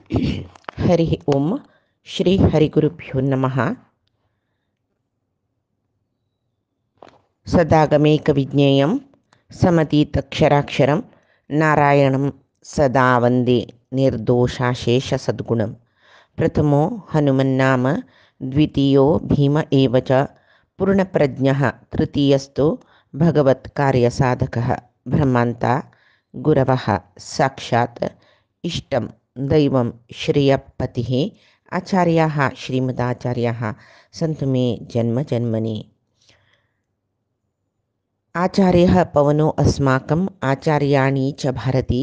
हरि ओम श्री हरिगुरुभ्यो नमः। सदागमेकविज्ञेयं समतीतक्षराक्षरं नारायणं सदा वन्दे निर्दोषाशेषसद्गुणं। प्रथमो हनुमन्नाम द्वितीयो भीम एव च पूर्णप्रज्ञः तृतीयस्तु भगवत्कार्यसाधकः। ब्रह्मान्ता गुरवः साक्षात् इष्टं दैवं श्रियपतिः आचार्याः श्रीमदाचार्याः सन्तु मे जन्मजन्मनि। आचार्यः पवनो अस्माकम् आचार्याणि च भारती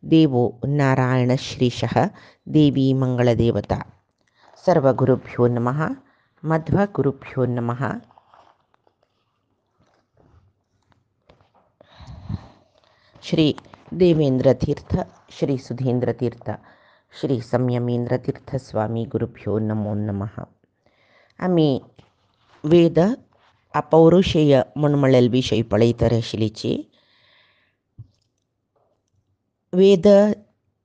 देवो नारायणश्रीशः देवी मङ्गलदेवता। सर्वगुरुभ्यो नमः। मध्वगुरुभ्यो नमः। श्री देवेंद्रतीर्थ, श्री सुधींद्रतीर्थ, श्री संयमेंद्रतीर्थ स्वामी गुरुभ्यो नमो नमः. आम्ही वेद अपौरुषेय म्हणमळेल विषयी पळयतर आशिल्लीची. वेद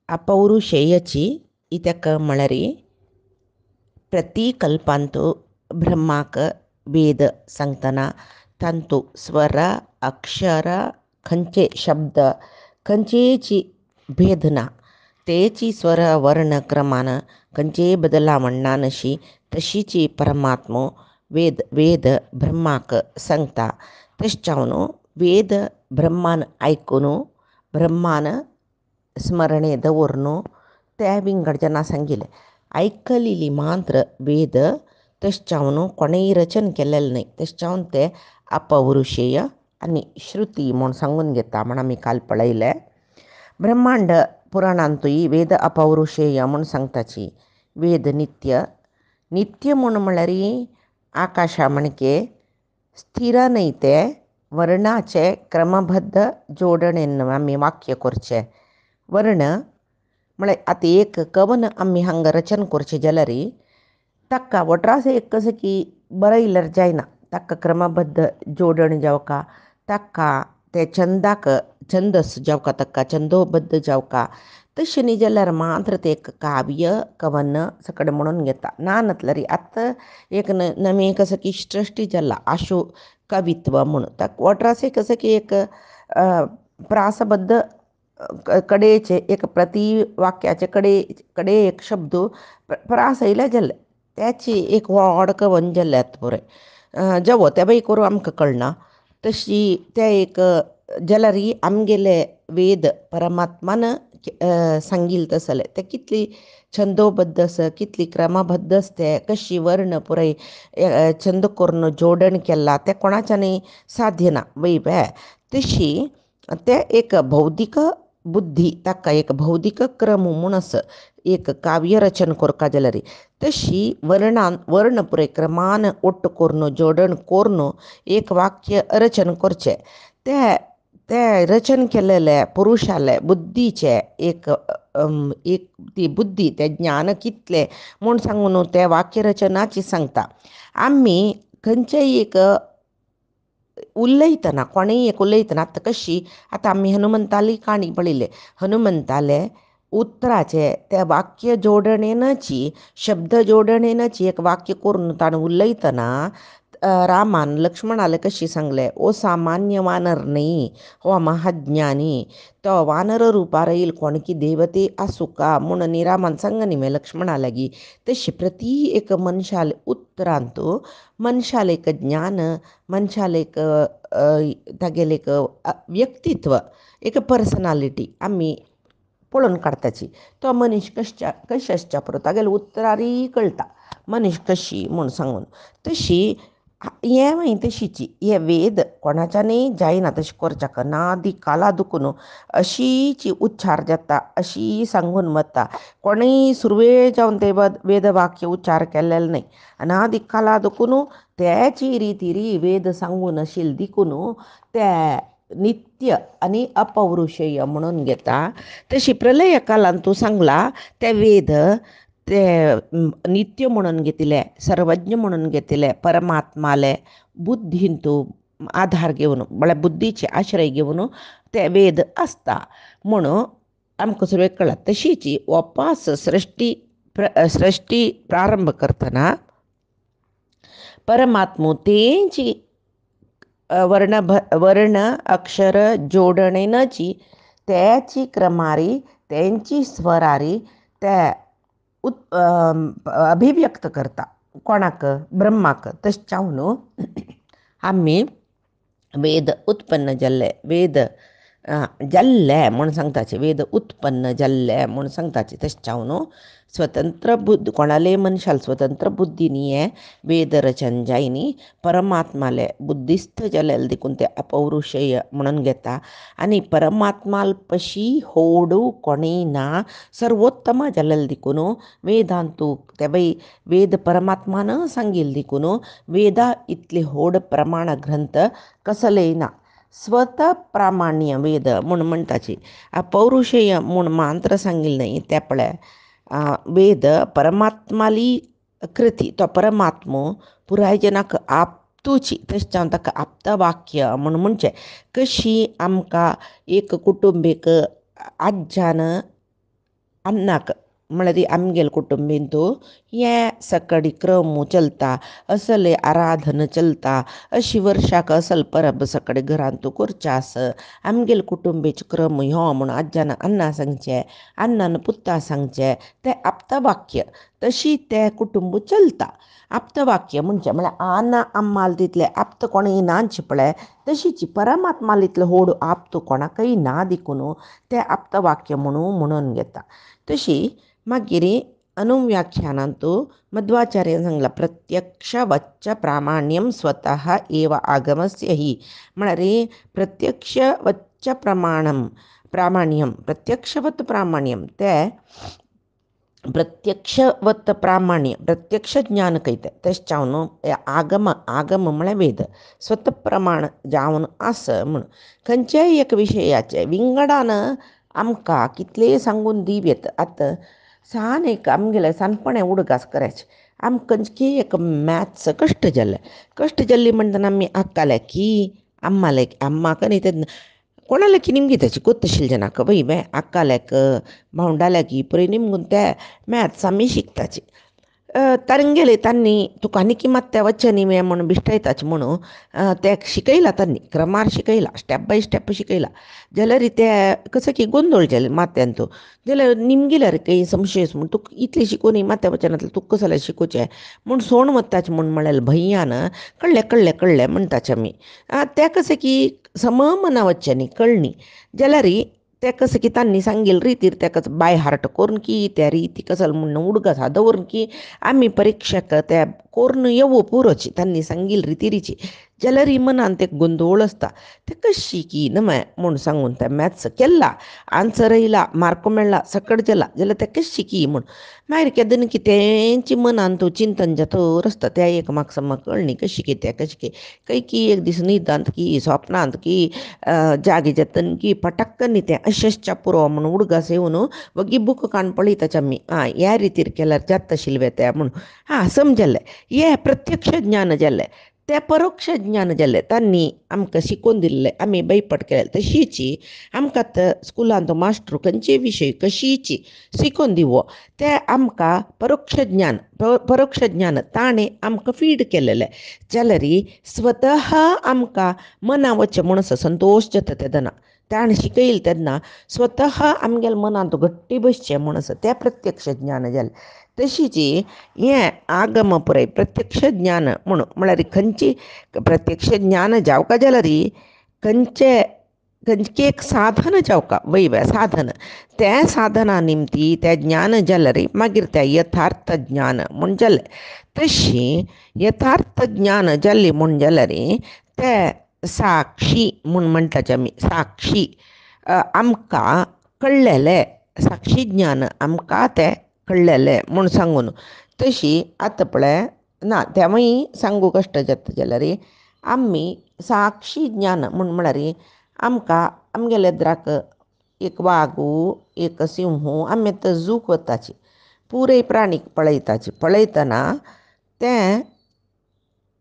अपौरुषेयची इत्याक म्हळ्यार प्रती कल्पांतू ब्रह्माक वेद सांगतना तांतू स्वर अक्षर खंचे शब्द खंचेची भेद ना, तेची स्वर वर्ण क्रमान खंचे बदलावण ना नशी तशीची परमात्मो वेद ब्रह्माक सांगता. तश्चावनो वेद ब्रह्मान ऐकून ब्रह्मान स्मरणे दवरून त्या विंगडजना सांगिले. ऐकलेली मात्र वेद तश्चावनो कोणेही रचन केलेलं नाही. तश्चावन ते अपौरुषेय आणि श्रुती म्हणून सांगून घेता म्हणून आम्ही काल पळयले. ब्रह्मांड पुराणांतूय वेद अपौरुषेय म्हणून सांगताची. वेद नित्य म्हणून म्हळ्यार आकाशा म्हणके स्थिर नाही ते वर्णाचे क्रमबद्ध जोडणेन आम्ही वाक्य करचे. वर्ण म्हळ्यार आतां एक कवन आमी हांगा रचन करचें जाल्यार ताका वट्रास एक कशें की बरयल्यार जायना, ताका क्रमबद्ध जोडण जावका, ताका ते छंदाक छंदस जावका, ताका छंदोबद्ध जावका. तशें न्ही जाल्यार मात्र ते एक काव्य कवन सकड म्हणून घेता. ना नतल्यार आतां एक नवी कसं की सृश्टी जाला आशु कवित्व म्हणून ताका वट्रास कसं की एक प्रासबद्ध कडेचे एक प्रति वाक्याचे कडे एक शब्द प्रास येयले जाल्यार त्याची एक व्हड कवन जाल्यात पुरे जवो त्या बाई करूं आमकां कळना. तशी ते एक जाल्यार आमगेले वेद परमात्मान सांगिल्ले तसले ते कितली छंदोबद्ध आसा, कितली क्रमबद्ध आसा, ते कशी वर्ण पुराय छंद करून जोडण केला ते कोणाच्यानी साध्य ना वय बे. तशी ते एक भौतिक बुद्धी ताका एक भौतिक क्रम म्हूण आसा एक काव्य रचन करता जाल्यार तशी वर्ण पुरे क्रमान ओट्ट करून जोडण करून एक वाक्य रचन करचें. ते रचन केलेले पुरुषाले बुद्धीचे एक ती बुद्धी ते ज्ञान कितले म्हूण सांगून ते वाक्य रचनाची सांगता. आमी खंयचेय एक उलयतना कोणेय एक उलयतना आतां कशी आतां आमी हनुमंताली काणी पळयले. हनुमंताले उतराचे त्या वाक्य जोडणेनची शब्द जोडणेनची एक वाक्य करून ताणें उलयतना रामान लक्ष्मणाले कशी सांगले, ओ सामान्य वानर न्ही, हो महाज्ञानी, तो वानर रुपार येईल कोणकी देवते आसुका म्हणून रामान सांग न्ही मे लक्ष्मणा लागी. तशी प्रती एक मनशाले उतरांत मनशाले एक ज्ञान, मनशाले एक तागेले एक व्यक्तित्व, एक पर्सनालिटी आमी पळोवन काडताची. तो मनीस कशें आसच्या पुरो तागेले उतरारी कळटा मनीस कशी म्हूण सांगून. तशी हें मागीर तशीची हे वेद कोणाच्यानय जायना तशें करच्याक नादी काला दुखून अशीची उच्चार जाता, अशी सांगून वता. कोणेय सुरवेळ जावन ते वेद वाक्य उच्चार केल्लेले नाही. अनादी काला दुखून त्याची रितीरी वेद सांगून आशिल्ले देखून ते नित्य आणि अपौरुषेय म्हणून घेता. तशी प्रलय कालांत तूं सांगला ते वेद ते नित्य म्हणून घेतिले, सर्वज्ञ म्हणून घेतिले, परमात्माले बुद्धीन तूं आधार घेवन म्हळ्यार बुद्धीचे आश्रय घेवन ते वेद आसता. म्हणून आमकां सगळें कळ्ळां. तशीच वापस सृश्टी प्रारंभ करतना परमात्मो तेंची वर्ण अक्षर जोडणेनची त्याची क्रमारी तेंची स्वरारी त्या अभिव्यक्त करता. कोणाक? ब्रह्माक. तशें न्हू आमी वेद उत्पन्न जाल्ले जाल्ले म्हूण सांगताचे. वेद उत्पन्न जाल्ले म्हूण सांगताचे. तशें न्हू स्वतंत्र बुद्ध कोणाले मनशाल स्वतंत्र बुद्धी न्ही. वेद रचन जाय न्ही. परमात्माले बुद्धिस्थ जाल्यार देखून ते अपौरुषेय म्हणून घेता. आनी परमात्माल पशी होड कोणेय ना. सर्वोत्तम जाल्यार देखून वेदांतू ते बाई वेद परमात्मान सांगिल्ले देखून वेदा इतले होड प्रमाण ग्रंथ कसलेय ना. स्वता प्रामाण्य वेद म्हूण म्हणटाची. पौरुषेय म्हूण मात्र सांगिल्ले न्ही. ते पळय वेद परमात्माली कृती. तो परमात्मो पुराय जनाक आपतुची. तशें जावन ताका आप्तवाक्य म्हूण म्हणचें. कशी आमकां एक कुटुंबीक आज्यान अन्नाक म्हळ्यार आमगेल कुटुंबींतू हें सकडी क्रम चलता. असले आराधन चलता. अशी वर्साक असल परब सकडी घरांतू करचें आस. आमगेल कुटुंबीचो क्रम ह्यो म्हूण आज्यान अन्ना सांगचें. अन्नान पुत्ता सांगचें. तें आप्तवाक्य. तशी तें कुटुंब चलता. आप्तवाक्य म्हणचें म्हळ्यार अन्न अम्माल तितलें आप्त कोणेय नाच पळय. तशीच परमात्माल इतलें होड आप्त कोणाकय ना देखून तें आप्तवाक्य म्हणून घेता. तशी मागीर अनुव्याख्यानांतू मध्वाचार्यान सांगलां प्रत्यक्ष वच्च प्रामाण्यम स्वतः एव आगमस्य ही. म्हळ्यार प्रत्यक्ष वच्च प्रामाण्यम प्रत्यक्षवत प्रामाण्यम तें प्रत्यक्षवत प्रामाण्य प्रत्यक्ष ज्ञान कयता. तशें जावन आगम म्हळ्यार वेद स्वत प्रमाण जावन आस म्हूण खंयच्याय एक विशयाचे विंगडान आमकां कितलेय सांगून दिवेत. आतां सान एक आमगेले सानपणे उडगास करायचे. आमकां खंयची एक मॅथ्स कश्ट जाल्ली म्हणटना आमी आक्काले की अम्माक न्ही ते कोणालेकी निमगे तेची ಗೊತ್ತಿಲ್ಲ ಜನಕ್ಕೆ ಬೈ ಅಕ್ಕಾಲೆಕ್ भावंडाल्याकी पळय निमगून ते मॅथ्स आमी शिकताची. तांगेले तांणी तुका आनी किमात ते वच्चे न्ही म्हणून बिश्टायताचे म्हणून ते शिकयला. तांणी क्रमार शिकयला. स्टेप बाय स्टेप शिकयला. जाल्यार ते कसं की गोंदळ जाले माथ्यांतू. जाल्यार निमगेल्यार काही संशयस म्हूण तुका इतलें शिकून माथ्या वचनांतलें तुका कसो जाल्यार शिकोवचें म्हूण सोण वताचें म्हूण म्हळ्यार भंयान कळ्ळें म्हणटाचें आमी. ते कशें की सममना वच्चें न्ही कळ्ळी जाल्यार ते कसं की तांणी सांगिल्ले रितीर तेका बाय हार्ट करून की त्या रिती कसं म्हण उडगास दवरून की आमी परिक्षाक ते करून येवो पुरोची तांणी सांगिल्ले रितीरीची. जाल्यार मनान ते गोंदळ आसता. ते कशी की नमय म्हूण सांगून ते मॅथ्स केला. आन्सर येयला. मार्क मेळ्ळा. सकट जाला. जाल्यार ते कशी की म्हूण मागीर केदन की तेंची मनान तो चिंतन जातर आसता. त्या एक म्हाका समज कळ्ळी कशी की ते कशी की खंय की एक दीस न्हिदांत की स्वप्नांत की जागे जेतन की पटक्कन न्ही तें अशेंच्या पुरो म्हूण उडगास येवन वगी बूक काडून पळयताचें आमी. ह्या रितीर केल्यार जाता आशिल्लें तें म्हूण समजलें. हें प्रत्यक्ष ज्ञान जालें. तें परोक्ष ज्ञान जालें. तांणी आमकां शिकोवन दिल्लें आमी बैपट केलें. तशीच आमकां स्कुलांत मास्टर खंयचेय विशय कशीच शिकोवन दिवो तें आमकां परोक्ष ज्ञान ताणें आमकां फीड केलेलें जाल्यार स्वता आमकां मना वचचें म्हूण संतोश जाता तेदना. ताणें शिकयलें तेन्ना स्वता आमगेल्या मनांत घट्टी बसचें म्हूण आसा तें प्रत्यक्ष ज्ञान जालें. तशीच हें आगम पुराय प्रत्यक्ष ज्ञान म्हळ्यार खंयची प्रत्यक्ष ज्ञान जावका जाल्यार खंयचें एक साधन जावका वय साधन. तें साधना निमती तें ज्ञान जाल्यार मागीर तें यथार्थ ज्ञान म्हूण जालें. तशी यथार्थ ज्ञान जाल्ली म्हूण जाल्यार तें साक्षी म्हूण म्हणटाचें आमी. साक्षी आमकां कळ्ळेलें. साक्षी ज्ञान आमकां तें कळ्ळेलें म्हूण सांगून. तशी आतां पळय ना तेवूय सांगूं कश्ट जाता जाल्यार आमी साक्षी ज्ञान म्हळ्यार आमकां आमगेल्या इद्राक एक वागू एक सिंह आमी आतां झूक वताची पुराय प्राणीक पळयतना तें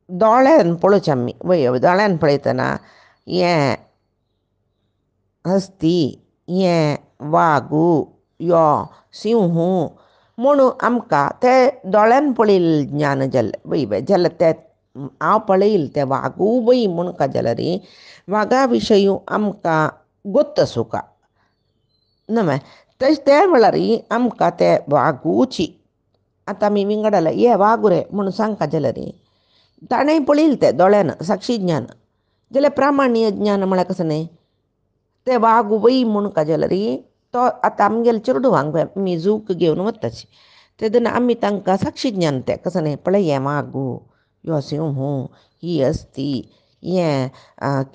दोळ्यान पळोवचें आमी. दोळ्यान पळयतना हें हस्ती हें वागू यो सिंहू म्हणून आमकां ते दोळ्यान पळयल्लें ज्ञान जालें वय बाय जाल्यार ते हांव पळयलें ते वागू वय म्हूण का जाल्यार वागा विशयी आमकां गोत्त आसूं न्हय तशें त्या वेळार आमकां ते वागूची आतां आमी विंगडाले ये वागू रे म्हणून सांगता जाल्यार ताणें पळयलें तें दोळ्यान साक्षी ज्ञान जाल्यार प्रामाणीय ज्ञान म्हळ्यार कसं न्ही ते वागू वय म्हूण का जाल्यार तो आतां आमगेले चेडूं आमी जूक घेवन वताची तेदून आमी तांकां साक्षी ज्ञान तें कसं न्ही पळय हें वागू यो सिंहू ही असती हें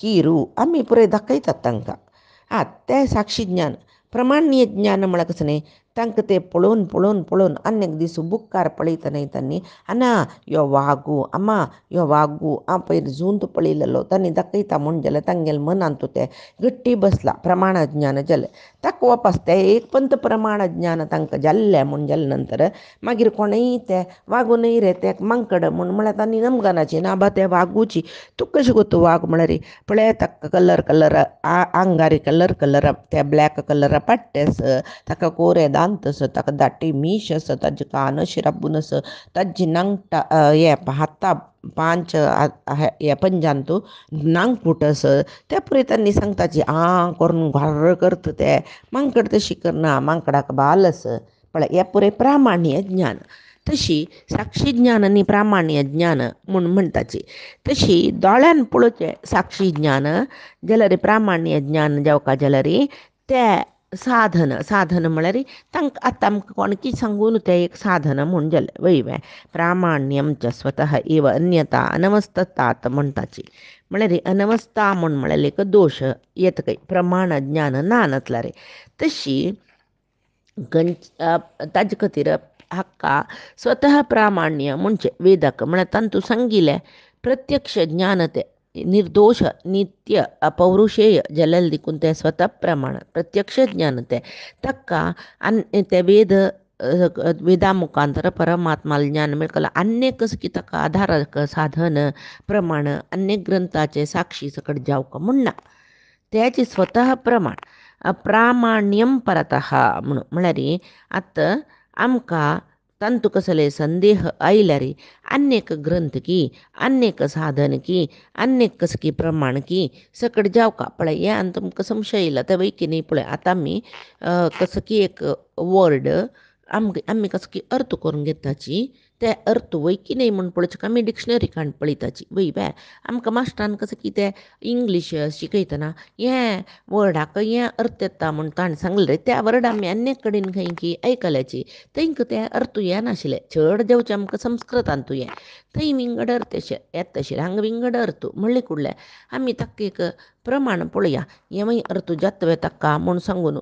किरू आमी पुराय दाखयतात तांकां तें साक्षी ज्ञान प्रमाणीय ज्ञान म्हळ्यार कसं न्ही तांकां तें पळोवन पळोवन पळोवन आनीक दीस बुक्कार पळयता न्ही तांणी आना यो वागू आमा यो वागू हांव पयर जूंत पळयलेलो तांणी दाखयता म्हूण जाल्यार तांगेले मनांत तें गट्टी बसलां प्रमाण ज्ञान जालें ताका वापस तें एक पंत प्रमाण ज्ञान तांकां जाल्लें म्हूण जाले नंतर मागीर कोणूय तें वागू न्हय रे तें मांकड म्हूण म्हळ्यार तांणी नमगनाची ना बा तें वागूची तूं कशें गो तूं वाग म्हळ्यार पळय ताका कलर आंगार कलर ते ब्लॅक कलरा पट्टे आस ताका कोरे दांत आस ताका दाटी मीश आस ताजे कान शिराबून आस ताजी नांगटा हातां पांच हे पंजांतू नांग फूट आस त्या पुरय तांणी सांगताची करून घोर्र करता ते मांकड तशी करना मांकडाक बाल आस पळय हें पुरय प्रामाणीय ज्ञान तशी साक्षी ज्ञान आनी प्रामाणीय ज्ञान म्हूण म्हणटाची तशी दोळ्यान पळोवचें साक्षी ज्ञान जाल्यार प्रामाणीय ज्ञान जावपा जाल्यार तें साधन म्हळ्यार तांकां आतां आमकां कोण कितें सांगून तें एक साधन म्हूण जालें वय बाय प्रामाण्यम च स्वता एव अन्यता अनवस्थतात म्हणटाची म्हळ्यार अनवस्था म्हळ्यार एक दोश येता काय प्रमाण ज्ञान ना नतल्यार तशी ताजे खातीर हाका स्वता प्रामाण्य म्हणजे वेदक म्हळ्यार तांतूं सांगिल्लें प्रत्यक्ष ज्ञान तें निर्दोष नित्य अपौरुशेय जाल्यार देखून तें स्वता प्रमाण प्रत्यक्ष ज्ञान तें ताका ते वेदा मुखांतर परमात्माल ज्ञान मेळकलां अनेक की ताका आधारक साधन प्रमाण अनेक ग्रंथाचे साक्षी सकट जावंक म्हणना तेचे स्वता प्रमाण अप्रामाण्यम परतः म्हणून म्हळ्यार आतां आमकां तांतू कसले संदेह आयल्यार अनेक ग्रंथ की अनेक साधन की अनेक कस की प्रमाण की सकट जावका पळय हें आनी तुमकां संशय येयला ते वैकी न्ही पळय आतां आमी कसं की एक वर्ड आमी कसं की अर्थ करून घेताची ते अर्थ वैकी न्ही म्हूण पळोवचे आमी डिक्शनरी काडून पळयताची वय बाय आमकां मास्टरान कसं की तें इंग्लीश शिकयतना हें वर्डाक हें अर्थ येता म्हूण ताणें सांगलें त्या वर्ड आमी अनेक कडेन खंय की आयकल्याची तांकां तें अर्थ येनाशिल्ले चड जेवचें आमकां संस्कृतांतू हें थंय विंगड अर्थ येता आशिल्ले हांगा विंगड अर्थ म्हणलें कुडलें आमी ताका एक प्रमाण पळोवया हें अर्थ जातवे ताका म्हूण सांगून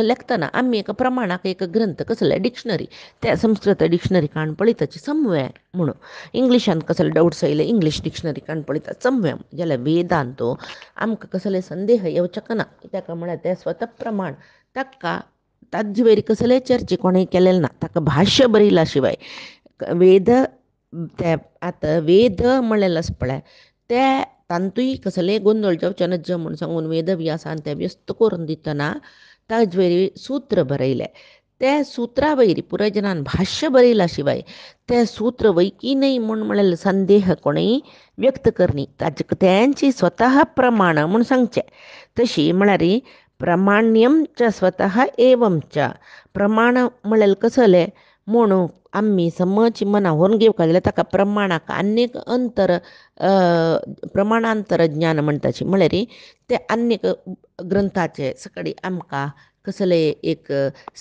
लेखतना आमी एका प्रमाणाक एक ग्रंथ कसले डिक्शनरी त्या संस्कृत डिक्शनरी काडून पळयताची समवें म्हणून इंग्लिशान कसले डावट्स आयले इंग्लीश डिक्शनरी काडून पळयता समवें जाल्यार वेदांतो आमकां कसले संदेह येवचेक ना ताका म्हळ्यार तें स्वता प्रमाण ताका ताजे वयर कसलेय चर्चे कोणें केलेले ना ताका भाश्य बरयला शिवाय वेद ते आतां वेद म्हणलेलो आसा पळय ते तांतूय कसलेय गोंदळ जावचे नज म्हूण सांगून वेदव्यासान तें व्यस्त करून दितना ताजे वयर सूत्र बरयलें त्या सुत्रा वयर पुरायजनान भाश्य बरयला शिवाय तें सूत्र वैकी न्हय म्हळ्यार संदेह कोणेय व्यक्त करनी ताजे तेंची स्वता प्रमाण म्हूण सांगचें तशी म्हळ्यार प्रमाण्यम च स्वता एवं च प्रमाण म्हळ्यार कसलें म्हणून आमी समज मना व्हरून घेवपाक जाल्यार ताका प्रमाणाक आनीक अंतर प्रमाणांतर ज्ञान म्हणटाची म्हळ्यार ते आनीक ग्रंथाचे सकडी आमकां कसले एक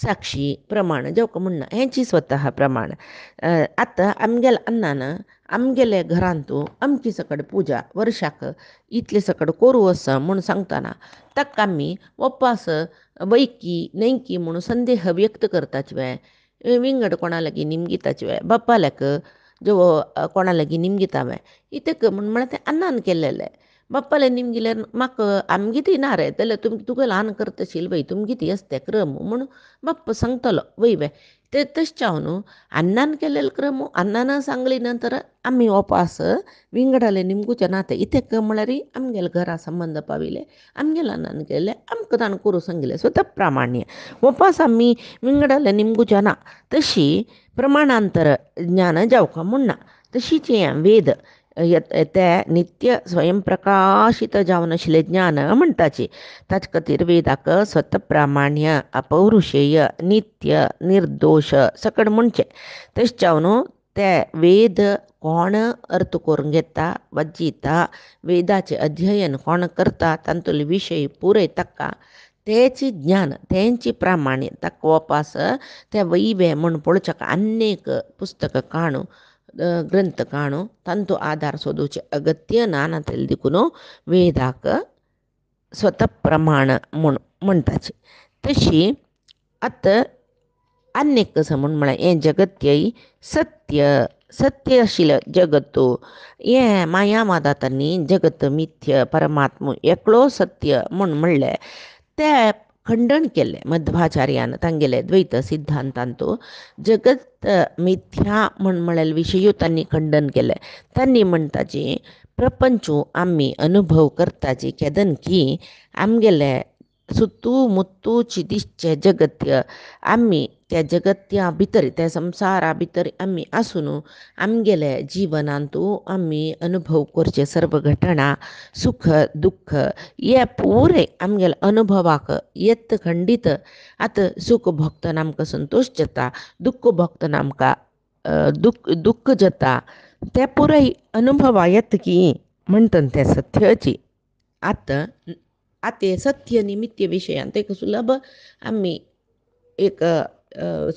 साक्षी प्रमाण जावं म्हणना हेंची स्वता प्रमाण आतां आमगेल्या अन्नान आमगेले घरांतू अमकी सकट पुजा वर्साक इतले सकट करूं आसा म्हूण सांगतना ताका आमी वपास वैकी न्हयकी म्हणून संदेह व्यक्त करताचे विंगड कोणा लागीं निमगिताचे वे बाप्पाल्याक जो कोणा लागीं निमगिता वे इतक म्हूण म्हळ्यार तें अन्नान केल्लेलें बाप्पाला निमगेल्यार म्हाका आमगे ती ना रे जाल्यार तुका ल्हान करतशील वय तुमगे ती असते क्रम म्हणून बाप्पा सांगतलो वय बाय ते तशें हांव न्हू अन्नान केलेले क्रम अन्नान सांगली नंतर आमी उपास विंगडाले निमगुचे नाते इतेक म्हळ्यार आमगेले घरा संबंध पाविले आमगेले अन्नान केले आमकां ताणें करूं सांगिल्लें स्वता प्रामाण्य उपास आमी विंगडाले निमगुचे ना तशी प्रमाणांतर ज्ञान जावका म्हणना तशीच हें वेद ते नित्य स्वयंप्रकाशीत जावन आशिल्लें ज्ञान म्हणटाची ताचे खातीर वेदाक स्वतप्रामाण्य अपौरुशेय नित्य निर्दोश सकड म्हणचें तशें जावन ते वेद कोण अर्थ करून घेता वाचिता वेदाचें अध्ययन कोण करता तांतुले विशय पुरय ताका तेची ज्ञान तेंची प्रामाण्य ताका वपास ते वैवे म्हण पळोवचे अनेक पुस्तक काणू ग्रंथ काणू तांचो आधार सोदूचे अगत्य ना नातेल देखून वेदाक स्वता प्रमाण म्हणटाची तशी आतां आनीक कसं म्हळ्यार हें जगत्यय सत्य सत्य आशिल्लें जगत हें मायावादांतांनी जगत मिथ्य परमात्म एकलो सत्य म्हणलें तें खंडन केलें मध्वाचार्यान तांगेले द्वैत सिद्धांतांत जगत मिथ्या म्हळ्यार विशयो तांणी खंडन केलें तांणी म्हणटाची प्रपंचू आमी अनुभव करताची केदन की आमगेले सुतू मुत्तूची दिसचें जगत्य आमी त्या जगत्या भितर त्या संवसारा भितर आमी आसून आमगेले जिवनांत आमी अनुभव करचे सर्व घटना सुख दुख्ख हे पुरे आमगेले अनुभवाक येत खंडीत आतां सुख भोगतना आमकां संतोश जाता दुख्ख भोगतना आमकां दुख्ख जाता ते पुराय अनुभवा येत की म्हणटा ते सत्याची आतां सत्य निमित्य विशयांत एक सुलभ आमी एक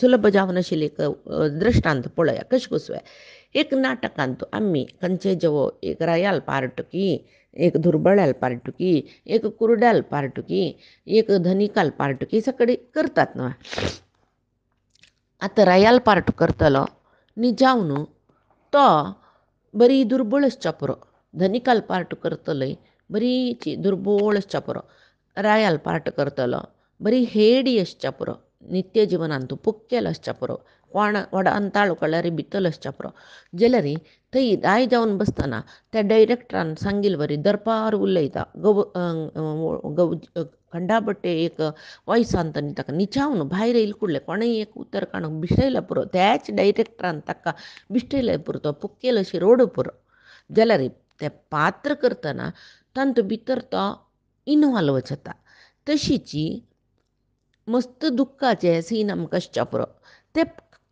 सुलभ जावन आशिल्लें एक दृश्टांत पळया कशें कसो एक नाटकांत आमी खंयचे जेवो एक रायाल पार्टुकी एक दुर्बळ्याल पार्टुकी एक कुरड्याल पार्टुकी एक धनिकाल पार्टुकी सगळी करतात न्हय आतां रायाल पार्ट करतलो न्ही जावन तो बरी दुर्बळच पुरो धनिकाल पार्ट करतले बरीची दुर्बळच पुरो रायाल पार्ट करतलो बरी हेडी आसच्या पुरो नित्य जिवनांत पुक्केल आसच्या पुरो कोण व्हड अंताळ कळ्यार भितल आसच्या पुरो जाल्यार थंय दाय जावन बसतना त्या डायरेक्टरान सांगिल्ले बरी दरपार उलयता खंडाबट्टे एक वॉयसान तांणी ताका निचावन भायर येयले कुडले कोणें एक उतर काणूक बिश्टयल्या पुरो त्याच डायरेक्टरान ताका बिश्टयले पुरो तो पुक्केल अशी रोड पुरो जाल्यार तें पात्र करतना तांतूं भितर तो इनवॉल्व जाता तशीची मस्त दुख्खाचे सीन आमकां आसच्या पुरो ते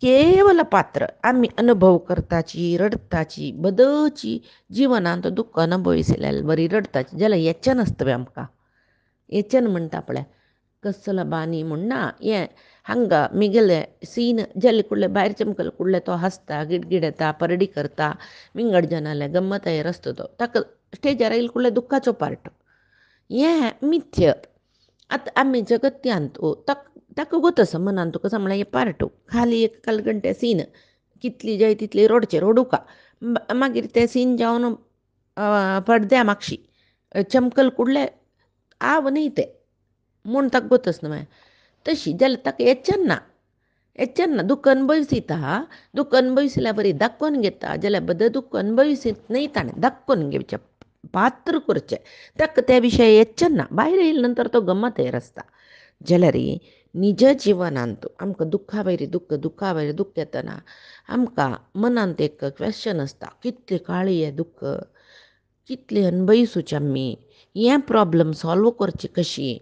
केवल पात्र आमी अनुभव करताची रडताची बदची जिवनांत दुख्ख अनुभवितल्यार बरी रडताची जाल्यार हेचें नासतलें आमकां हेचें म्हणटा पळय कसलो बानी म्हणना हें हांगा मिगेले सीन जाले कुडले भायर चमकले कुडले तो हांसता गिडगिड येता परडी करता विंगड जनाले गम्मत हेर आसता तो ताका स्टेजार येयले कुडले दुख्खाचो पार्ट हें मिथ्य आतां आमी जगत्यांत ताका वतस मनान तुका सांगलें हें पार्टू खाली एक कालगंटे सीन कितली जाय तितली रोडचे रोडुका मागीर तें सीन जावन पडद्या मागशी चमकल कुडले आव न्ही तें म्हूण ताका वतस न्हय तशी जाल्यार ताका हेच्चन ना दुख्ख अनुभविता दुख्ख अनुभवितल्यार बरी दाखोवन घेता जाल्यार बद दुख्ख अनुभवित न्ही ताणें दाखोवन घेवचें पात्र करचें ताका त्या विशय हेच्चन ना भायर येयले नंतर तो गम्मत हेर आसता जाल्यार निज जिवनांत आमकां दुख्खा वयरी दुख्ख येतना आमकां मनांत एक क्वेश्चन आसता कितले काळी हें दुख्ख कितले अनुभविसूचे आमी हें प्रॉब्लम सॉल्व करची कशी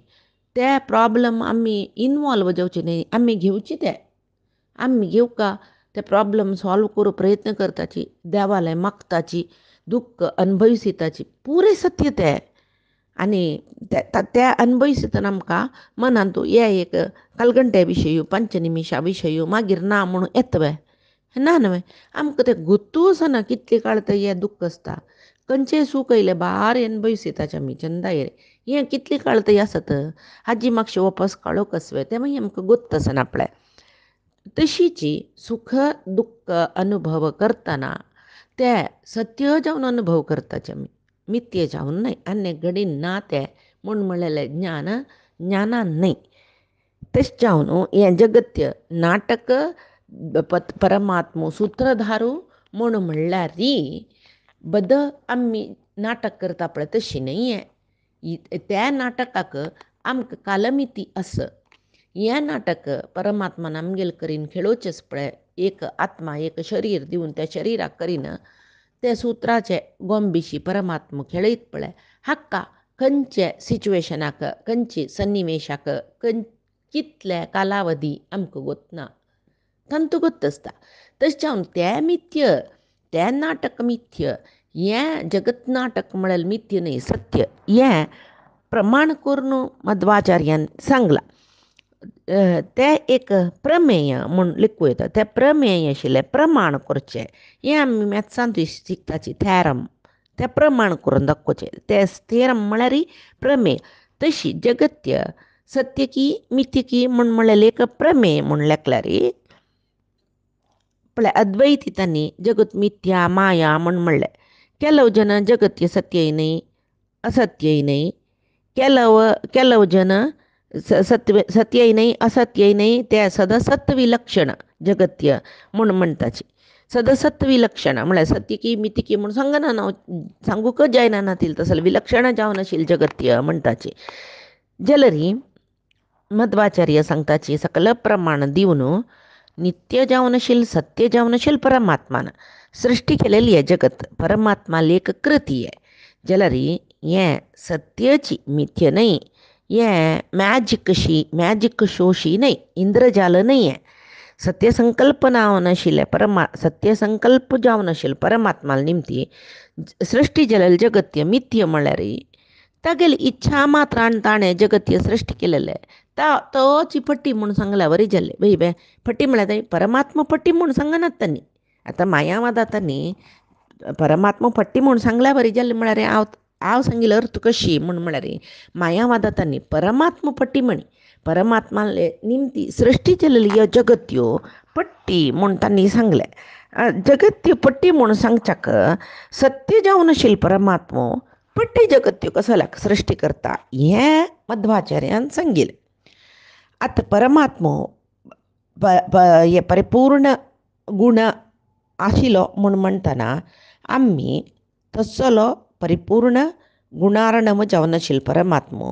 ते प्रॉब्लम आमी इनवॉल्व जावचे न्ही आमी घेवची ते आमी घेवका ते प्रॉब्लम सॉल्व करूं प्रयत्न करताची देवाले मागताची दुख्ख अनुभविताची पुरे सत्य ते आनी त्या अनुभवितना आमकां मनांत हे एक कालगंट्या विशयी पंचनिमिशा विशयी मागीर ना म्हणून येता वय ना न्हय आमकां तें गुतू आसना कितले काळ तें हें दुख्ख आसता खंयचें सूख येयलें बार अनुभविताचें आमी चंदायेर हें कितले काळ तें आसत हाजी मातशें वापस काळोख कसवे तें मागीर आमकां गुत्त आसना पळय तशीची सुख दुख्ख अनुभव करतना ते सत्य जावन अनुभव करताचे आमी मिथ्य जावन नाही अन्य घडी ना ते म्हूण म्हणलेलें ज्ञानान नाही. तशें जावन हें जगत्य नाटक परमात्मो सूत्रधारू म्हूण म्हणल्यार बद आमी नाटक करता पळय तशी न्ही हें. त्या नाटकाक आमकां कालमिती आसा. हें नाटक परमात्मान आमगेल करीन खेळोवचेंच पळय. एक आत्मा एक शरीर दिवन त्या शरिराक करीन ते सुत्राचे गोंबिशी परमात्मा खेळयत पळय. हाका खंयचे सिच्युएशनाक खंयचे सन्निवेशाक कितले कालावधी आमकां गोतना तंतुगत आसता. तशें जावन तें मिथ्य तें नाटक मिथ्य हें जगत नाटक म्हळ्यार मिथ्य न्ही सत्य हें प्रमाण करून मध्वाचार्यान सांगलां. तें एक प्रमेय म्हूण लिखूं येता. तें प्रमेय आशिल्लें प्रमाण करचें हें आमी मॅथ्सांत शिकताची थॅरम. तें प्रमाण करून दाखोवचें. तें थेरम म्हळ्यार प्रमेय. तशी जगत्य सत्य की मिथ्य की म्हूण म्हणलेलें एक प्रमेय म्हूण लेखल्यार पळय अद्वैतीतांनी जगत मिथ्या माया म्हूण म्हणलें. ಕೆಲವು ಜನ ಜಗತ್ತಿಗೆ ಸತ್ಯ नहीं असत्य नहीं. ಕೆಲವು जन सत्य नहीं असत्य नहीं ते सदसत विलक्षण जगत्य म्हूण म्हणटाची. सदसत विलक्षण म्हळ्यार सत्य की मिथ्य की म्हूण सांगना सांगूंक जायना नातील तसलें विलक्षण जावन आशिल्लें जगत्य म्हणटाची. जाल्यार मध्वाचार्य सांगताची सकल प्रमाण दिवन नित्य जावन आशिल्लें सत्य जावन आशिल्लें परमात्मान सृश्टी केलेली आहे जगत. परमात्मा लेख कृती आहे. जाल्यार हें सत्याची मिथ्य नाही. हें मॅजिक शोशी नाही इंद्रजाल नाही आहे. सत्यसंकल्प जावन आशिल्लें सत्यसंकल्प जावन आशिल्लें परमात्मा निमती सृश्टी केलेलें जगत्य मिथ्य म्हळ्यार तागेली इच्छा मात्रान ताणें जगत्य सृश्टी केलेलें तोची पट्टी म्हूण सांगल्या वरी जाल्लें. बे पट्टी म्हळ्यार परमात्मा पट्टी म्हूण सांगनात तांणी. आतां मायावादांतांनी परमात्मा पट्टी म्हूण सांगल्या बरी जाल्लें म्हळ्यार हांव सांगिल्लो अर्थ कशी म्हूण म्हळ्यार मायावादांतांनी परमात्मा पट्टी म्हणी परमात्मा निमती सृश्टी केलेली ह्यो जगत्यो पट्टी म्हूण तांणी सांगलें. जगत्यो पट्टी म्हूण सांगच्याक सत्य जावन आशिल्लो परमात्मो पट्टी जगत्यो कसल्याक सृश्टी करता हें मध्वाचार्यान सांगिल्लें. आतां परमात्मो हे परिपूर्ण गुण आशिल्लो म्हूण म्हणटना आमी तसलो परिपूर्ण गुणार्णव जावन आशिल्लो परमात्मो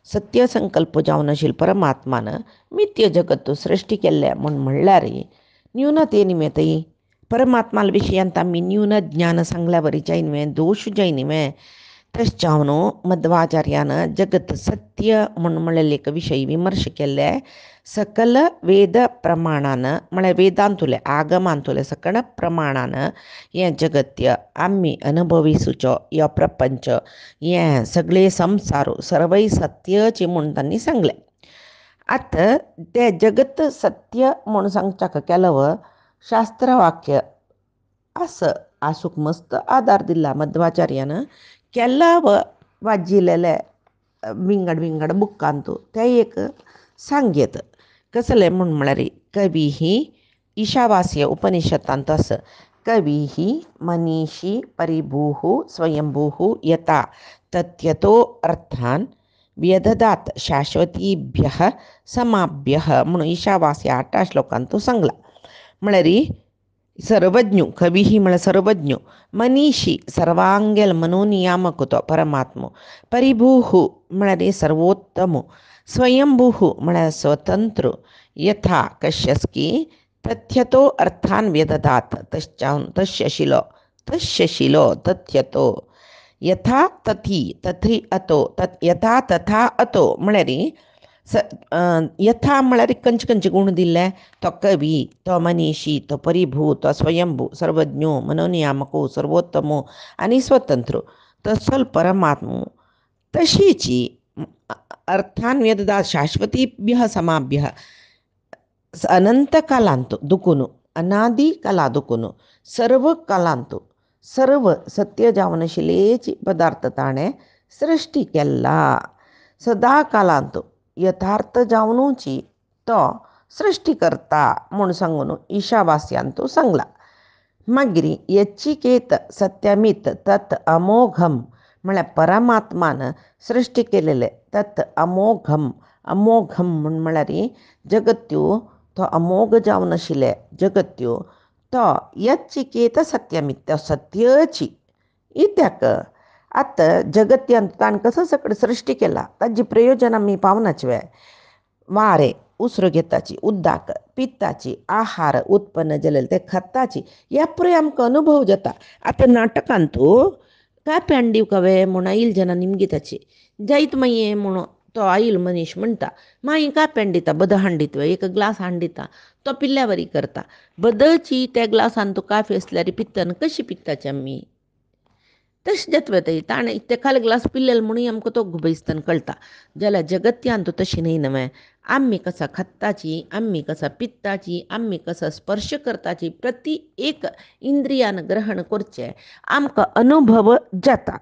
सत्य संकल्प जावन आशिल्लो परमात्मान मिथ्य जगत सृश्टी केल्ल्या म्हूण म्हणल्यार न्यूनते निमेतय. परमात्मा विशयांत आमी न्यून ज्ञान सांगल्या बरी जायन दोश जायन तशें जावन मध्वाचार्यान जगत सत्य म्हूण म्हणलेले विशयी विमर्श केल्ले. सकल वेद प्रमाणान म्हळ्यार वेदांतुले आगमांतुले सकल प्रमाणान हें जगत्य आमी अनुभविसूचो ह्यो प्रपंच हें सगळे संवसार सर्वय सत्यचे म्हूण तांणी सांगलें. आतां तें जगत सत्य म्हूण सांगच्याक केलव शास्त्रवाक्य आसूंक मस्त आदार दिला मध्वाचार्यान. केल्लव वाजिल्लेले विंगड बुकांत ते एक सांगेत कसलें म्हूण म्हळ्यार कवी ईशावास्य उपनिषदांत आसा. कवी मनीषी परिभूः स्वयंभूः यथा तथ्यतो अर्थान व्यददात शाश्वतीभ्यः समाभ्यः म्हणून ईशावास्य 8 श्लोकांत सांगला. म्हळ्यार सर्वज्ञ कवी म्हळ्यार सर्वज्ञ मनीषी सर्वांगेल मनोनियामक तो परमात्मो परिभूः म्हळ्यार सर्वोत्तम स्वयंभूः म्हळ्यार स्वतंत्र यथा कश्यस्की तथ्यतो अर्थान व्यददात तस्य शिलो तथ्यतो यथा तथी अतो यथा तथा अतो म्हळ्यार यथा म्हळ्यार खंयचे गुण दिल्ले तो कवी तो मनीषी तो परिभू तो स्वयंभू सर्वज्ञो मनोनियामको सर्वोत्तमो आनी स्वतंत्र तसलो परमात्मो तशीची अर्थान व्यददात शाश्वतीभ्यः समाभ्यः अनंत कालांत दुखून अनादी काला दुखून सर्व कालांत सर्व सत्य जावन आशिल्लेची पदार्थ ताणें सृश्टी केला. सदा कालांत यथार्थ जावनूची तो सृश्टी करता म्हूण सांगून ईशावास्यांत सांगला. मागीर यच्चिकेत सत्यमित तत् अमोघम म्हळ्यार परमात्मान सृश्टी केलेले तत् अमोघम. अमोघम म्हळ्यार जगत्यो तो अमोघ जावन आशिल्ले जगत्यो तो यच्चिकेत सत्यमित्य सत्यची इत्याक आतां जगत्यान ताणें कसो सकट सृश्टी केला ताजी प्रयोजन आमी पावनाच वे. वारे उसरो घेताची, उदक पित्ताची, आहार उत्पन्न जालेले ते खताची ह्या पुरे आमकां अनुभव जाता. आतां नाटकांतू कापे हांडिवकावे म्हूण आईल जना निमगीताची जायत माये म्हणून तो आईल मनीश म्हणटा माई कापे हांडिता बद हांडीत वे एक ग्लास हांडिता तो पिल्ल्यावरी करता बदची त्या ग्लासान तूं काफे असल्यार पित्तन कशी पित्ताची आमी तशें जाता ते ताणें ते खाली ग्लास पिल्लेले म्हणून आमकां तो घुबयसतना कळटा. जाल्यार जगत्यान तूं तशी न्ही न्हय. आमी कसा खत्ताची, आमी कसा पित्ताची, आमी कसा स्पर्श करताची प्रती एक इंद्रियान ग्रहण करचें आमकां अनुभव जाता.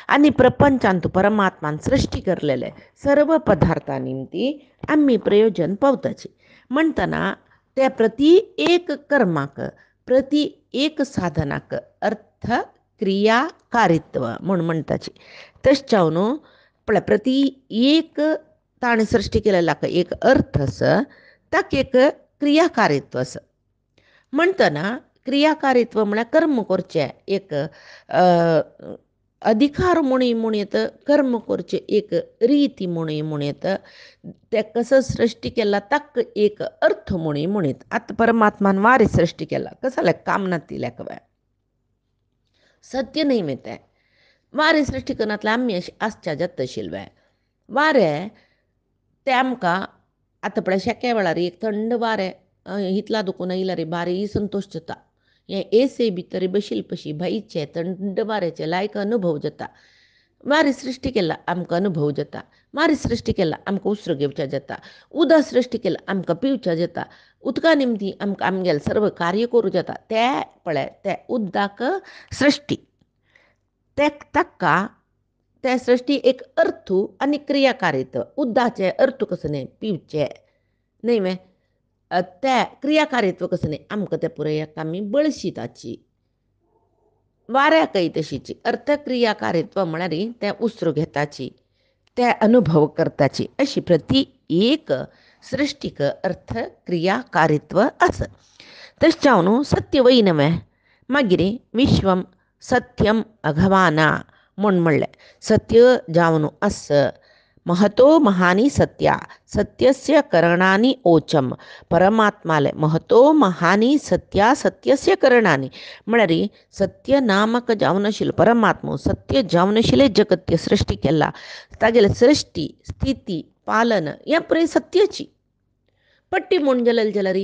आनी प्रपंचान तूं परमात्मान सृश्टी करलेले सर्व पदार्थां निमती आमी प्रयोजन पावताची म्हणटना त्या प्रती एक कर्माक प्रती एक साधनाक अर्थ क्रिया कारित्व म्हूण म्हणटाची. तशें जावन पळय प्रती एक ताणें सृश्टी केलेल्याक एक अर्थ आसा ताका एक क्रियाकारित्व आसा. म्हणटना क्रियाकारित्व म्हळ्यार कर्म करचें एक अधिकार म्हणून कर्म करचें एक रीती म्हणून ते कसं सृश्टी केला ताका एक अर्थ म्हणून आतां परमात्मान वारें सृश्टी केला कसं जाल्यार कामनातिल्याक वे सत्य नाही मिळते वारें सृश्टी करनातल्यार आमी आसच्या जाता आशिल्ले वारें तें आमकां आतां पळय शेके वेळार एक थंड वारें हितला दुखून आयल्यार बारी संतोश जाता. हें एसे भितर बशिल्ले पशी भाईचे थंड वाऱ्याचे लायक अनुभव जाता. वारें सृश्टी केला आमकां अनुभव जाता. वारें सृश्टी केला आमकां उसरो घेवचें जाता. उदक सृश्टी केला आमकां पिवचें जाता. उदका निमती आमकां आमगेलें सर्व कार्य करूं जाता. तें पळय तें उदक सृश्टी ताका त्या सृश्टी एक अर्थ आनी क्रियाकारित्व. उदकाचे अर्थ कसो न्ही पिवचें न्ही वे त्या क्रियाकारित्व कसो न्ही आमकां तें पुरयाक आमी बळशिताची. वाऱ्याकय तशीची अर्थक्रियाकारित्व म्हळ्यार तें उसरो घेताची ते अनुभव करताची अशी प्रती एक सृश्टीक अर्थ क्रियाकारित्व आसा. तशें जावन सत्य वय नवे मागीर विश्वम सत्यम अघवाना म्हूण म्हणलें. सत्य जावन आस महतो महानी सत्या सत्यस्य करणानी ओचम. परमात्माले महतो महानी सत्या सत्यस्य करणानी म्हळ्यार सत्य नामक जावन आशिल्लो परमात्मो सत्य जावन आशिल्लें जगत्य सृश्टी केला तागेले सृश्टी स्थिती पालन हें पुरे सत्याची पट्टी म्हूण जाल्यार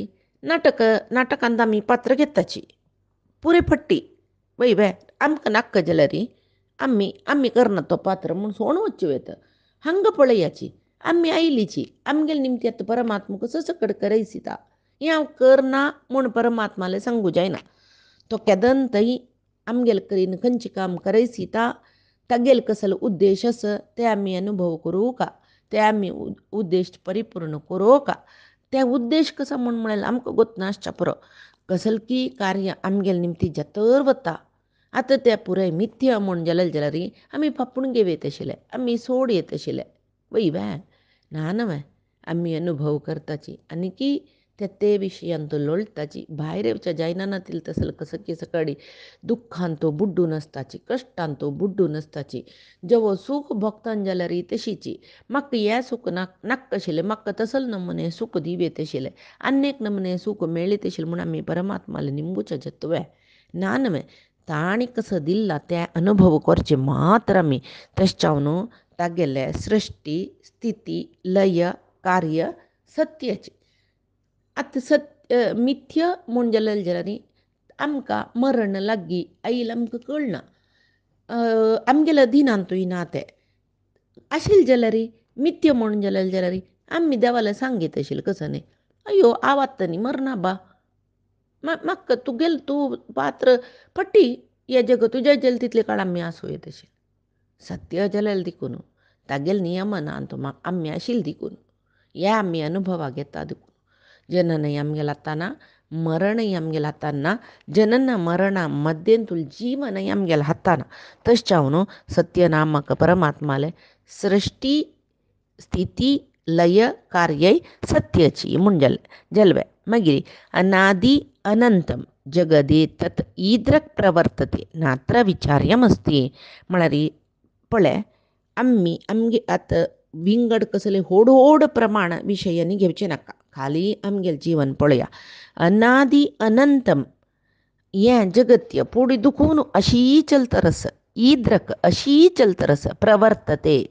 नाटकांत आमी पात्र घेताची पुरे पट्टी वय वे आमकां नाका जाल्यार आमी करना तो पात्र म्हूण सोण वच्चें वयता हांगा पळयाची आमी आयलीची आमगेले निमती आतां परमात्मा कसो सकट करयसिता हें हांव करना म्हूण परमात्माले सांगूं जायना. तो केदनतय आमगेले करीन खंयचें काम करयसिता तागेले कसलो उद्देश आसा ते आमी अनुभव करूं का ते आमी उद्देश परिपूर्ण करूं का ते उद्देश कसो म्हळ्यार आमकां गोत नासच्या पुरो कसलो की कार्य आमगेले निमती जतर वता आतां तें पुराय मिथ्य म्हूण जाल्यार आमी फापूण घेवं आशिल्ले आमी सोड येत आशिल्ले वय वे ना न्हय आमी अनुभव करताची आनी की ते विशयान तो लोळटाची भायर येवच्या जायना नातिल तसलो कसो की सकाळी दुख्खान तो बुड्डून आसताची कश्टान तो बुड्डून आसताची जेवो सूख भोगतान जाल्यार तशीची म्हाका हें सूख नाका आशिल्लें म्हाका तसले नमुने सूख दिवेत आशिल्लें आनेक नमुने सूख मेळ्ळीत आशिल्लें म्हूण आमी परमात्माले निमगुचे जतवे ना न्हय ताणी कसो दिला ते अनुभव करचे मात्र आमी तशें जावन तागेले सृश्टी स्थिती लय कार्य सत्याची. आतां मिथ्य म्हूण जाल्यार आमकां मरण लागीं आईल आमकां कळना आमगेल्या अधीनांतूय ना तें आशिल्लें जाल्यार मिथ्य म्हूण जाल्यार आमी देवाला सांगीत आशिल्लें कसो न्ही अयो हांव आत्तां न्ही मरना बा म्हाका तुगेलें तूं पात्र पट्टी हे जग तुज्या जेल तितले काळ आमी आसूं येत आशिल्लें सत्य जाल्यार देखून तागेले नियमनांत आमी आशिल्ले देखून हे आमी अनुभवाक येता देखून जेन्ना न्हय आमगेले आतां ना मरण आमगेल हाताना जनन मरण मध्यंतुल जीवन आमगेल हाताना तश्चावनो सत्यनामक परमात्माले सृष्टी स्थिती लय कार्य सत्यची म्हणून जलवे मागीर अनादि अनंतम जगदेतत ईद्रक प्रवर्तते नात्र विचार्यमस्ती म्हळ्यार पळय आमगे आतां विंगड कसले होड प्रमाण विशयांनी घेवचे नाका खाली आमगेलें जीवन पळया अनादि अनंतम हें जगत्य पुढे दुखून अशी चलतरस ईद्रक अशी चलतरस प्रवर्तते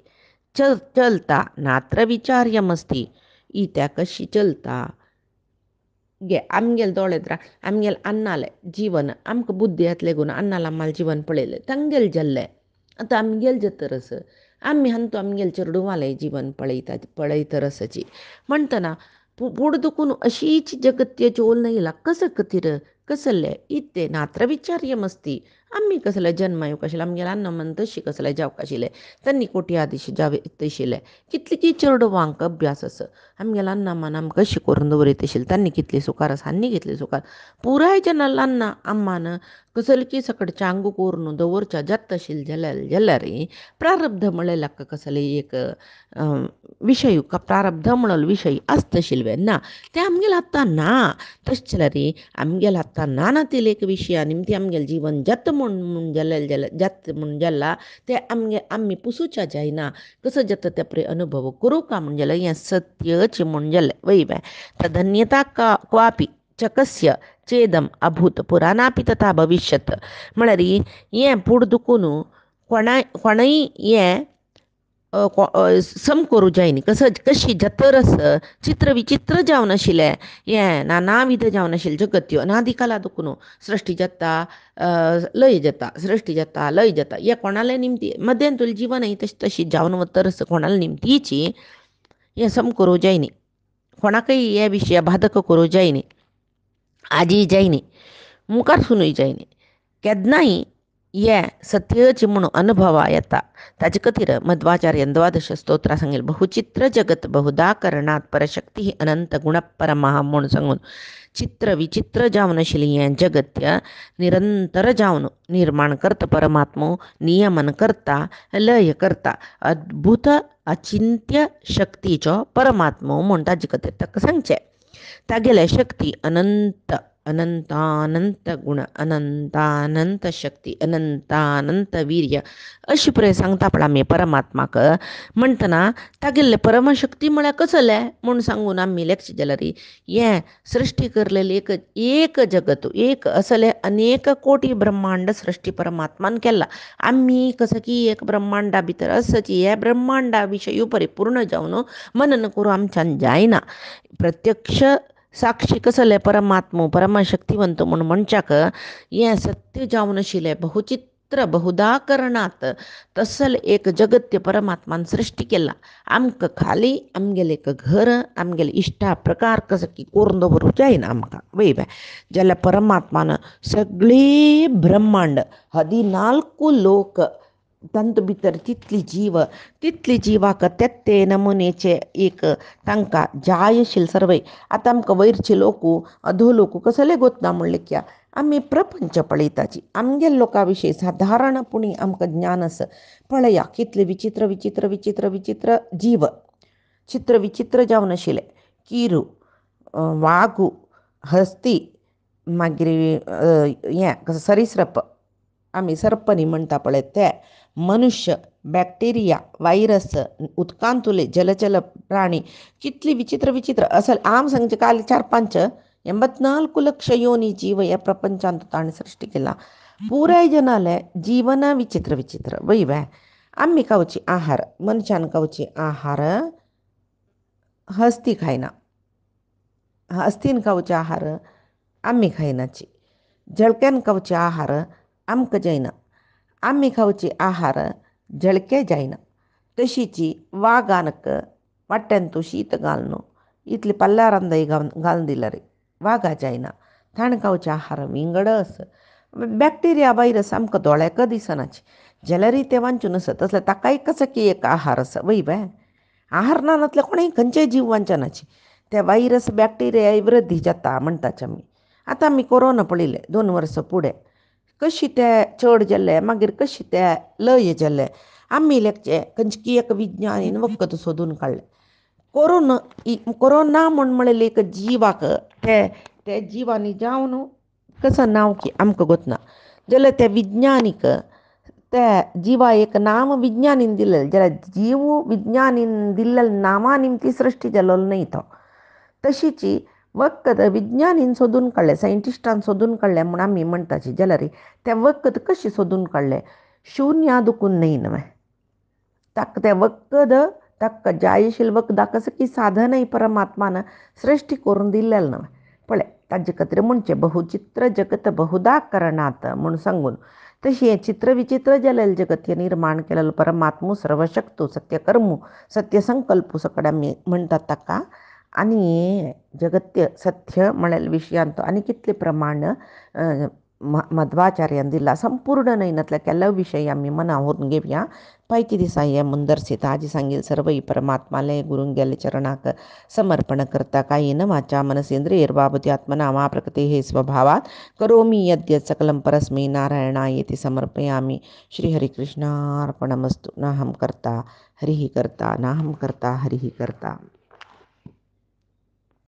चलता नात्र विचार्यमस्ती ಈ कशी चलता गे आमगेल दोळेद्रा आमगेल अन्नाले जीवन आमकां बुद्धी येतले गुण अन्नाला आम्हाला जीवन पळयलें तांगेल जल्ले आतां आमगेल जतरस आमी हांतो आमगेल चेडूवालें जीवन पळयतरसची म्हणटना पुढ दुखून अशीच जगत्य चोल येयला कसं कतिर कसले इत्ते नात्र विचार्यमस्ती आम्ही कसले जन्म येवंक आशिल्ले आमगेले अन्न मन तशी कसले जावंक आशिल्ले तांणी कोटी आदिशी जावे तशिल्ले कितली की चेडवांक अभ्यास आसा आमगेले अन्न मन आमकां कशी करून दवरीत आशिल्ली तांणी कितली सुखार आसा आनी कितली सुखार पुराय जनाल अन्न अम्मान कसलकी सकटच्या आंगू कोरून दवरच्या जात आशिल्ले जाल्यार प्रारब्ध म्हळें लाका कसले एक विशय प्रारब्ध म्हणल विशय आसता आशिल्ले ना ते आमगेले आतां ना तशें जाल्यार आमगेले आतां ना ते एक विशया निमती आमगेलें जीवन जत म्हूण जत म्हूण जाल्ला ते आमी पुसूच्या जायना कसं जत ते परे अनुभव करूं का म्हूण जाल्यार हें सत्यच म्हूण जालें वय बाय तदन्यता क्वापि चकस्य चेदम अभूत पुराणापि तथा भविष्यत म्हळ्यार हें पुढ दुखून कोणाय हें सम करूं जायनी कशी जतरस चित्र विचित्र जावन आशिल्लें हें नानाविध जावन आशिल्लें जगत्यो अनादिकाला दुखून सृश्टी जाता लय जाता सृश्टी जाता लय जाता हे कोणाले निमती मध्यंतूल जीवन तशी जावन वतरस कोणाले निमतीची हें सम करूं जायनी कोणाकय हे विशय बाधक करूं जायनी आजी जायनी मुखार सुनूय जायनी केन्नाय हें सत्यच म्हणून अनुभवा येता ताजे खातीर मध्वाचार्यान द्वादश स्तोत्रां सांगिल्लें बहुचित्र जगत बहुधा करणात परशक्ती अनंत गुणपरमहा म्हूण सांगून चित्र विचित्र जावन आशिल्लें हें जगत्य निरंतर जावन निर्माण करता परमात्मो नियमन करता लय करता अद्भुत अचिंत्य शक्तीचो परमात्मो म्हूण ताजे खातीर ताका सांगचें तागेले शक्ती अनंत अनंतानंत गुण अनंतानंत शक्ती अनंतानंत वीर्य अशी पळय सांगता पळय आमी परमात्माक म्हणटना तागेले परमशक्ती म्हळ्यार कसले म्हूण सांगून आमी लेखचे जाल्यार हें सृश्टी करलेली एक जगत एक असले अनेक कोटी ब्रह्मांड सृश्टी परमात्मान केला आमी कसं की एक ब्रह्मांडा भितर असची हे ब्रह्मांडा विशयी परिपूर्ण जावन मनन करूं आमच्यान जायना प्रत्यक्ष साक्षी कसले परमात्मो परमशक्तिवंत म्हूण मनशाक हें सत्य जावन आशिल्लें बहुचित्र बहुधा करणात तसल एक जगत्य परमात्मान सृश्टी केला आमकां खाली आमगेलें एक घर आमगेले इश्टा प्रकार कसो की करून दवरूं जायना आमकां वय बाय जाल्यार परमात्मान सगळे ब्रह्मांड 14 लोक तांचे भितर तितली जिवाक ते नमुनेचे एक तांकां जाय आशिल्ले सर्वय आतां आमकां वयरचे लोकू अधो लोकू कसले गोतना म्हणलें क्या आमी प्रपंच पळयताची आमगे लोकां विशीं सादारणपणी आमकां ज्ञान आसा पळया कितले विचित्र विचित्र विचित्र विचित्र जीव चित्र विचित्र जावन आशिल्ले किरू वागू हस्ती मागीर हें सरीसृप आमी सर्पनी म्हणटा पळय ते मनुष्य बॅक्टेरिया वायरस उदकांतुले जलचल प्राणी कितली विचित्र विचित्र असल आम सांगचे काल 4-5 84 ಲಕ್ಷ ಯೋನಿ ಜೀವ ಯ ಪ್ರಪಂಚಾಂತ ತಾಣಿ ಸೃಷ್ಟಿ केला पुराय जनाले जीवन विचित्र विचित्र वय बाय आमी खावची आहार मनशान खावची आहार हस्ती खायना हस्तीन खावचे आहार आमी खायनाची जळक्यान खावचे आहार आमकां जायना आमी खावची आहार जळके जायना तशीची वागानक वाट्यान तूं शीत घालून इतली पल्लारंदय घालून दिला रे वागा जायना ताणें खावचे आहार विंगडस बॅक्टेरिया वायरस आमकां दोळ्याक दिसनाची जाल्यार ते वांचून आसा तसले ताकाय कसो की एक आहार आसा वय बाय आहार नातले कोणें खंयचेय जीव वांचनाची ते वायरस बॅक्टेरिया वृद्धी जाता म्हणटाचे आमी आतां आमी कोरोना पळयलें 2 वर्सां फुडें कशी तें चड जाल्लें मागीर कशी तें लय जाल्लें आमी लेखचें खंयची एक विज्ञानीन वखद सोदून काडलें. कोरोना म्हळ्ळें एक जिवाक ते जिवांनी जावन कसं नांव की आमकां गोतना जाल्यार त्या विज्ञानीक त्या जिवा एक नांव विज्ञानीन दिलें जाल्यार जीव विज्ञानीन दिल्लें नांवा निमती सृश्टी जाल्लो न्हय तो. तशीच वखद विज्ञानीन सोदून काडलें सायंटिस्टान सोदून काडलें म्हूण आमी म्हणटाची जाल्यार तें वखद कशें सोदून काडलें शुन्य दुखून न्हय न्हय ताका तें वखद ताका जाय आशिल्लें वखदाक कसं की साधनय परमात्मान सृश्टी करून दिल्लें न्हय पळय ताजे खातीर म्हणचें बहुचित्र जगत बहुदा करणात म्हूण सांगून तशी हें चित्र विचित्र जालेलें जगत हें निर्माण केलेलो परमात्मो सर्वशक्तो सत्यकर्मो सत्यसंकल्पो सकड आमी म्हणटात ताका. आनी जगत्य सत्य म्हळ्यार विशयांत आनी कितले प्रमाण मध्वाचार्यान दिला संपूर्ण नयनातल्या केल्लो विशय आमी मना व्हरून घेवया. पायती दिसा हें मुंदरसीत आजी सांगील सर्व परमात्माले गुरूंक गेले चरणाक समर्पण करता कायेन वाचा मनसेंद्रियैर्वा आत्मना वा प्रकृते हे स्वभावात करोमि यद्यत् सकलं परस्मै नारायणायेति समर्पयामि. श्रीहरिकृष्णार्पणमस्तु. नाहं कर्ता हरिः कर्ता नाहं कर्ता हरिः कर्ता.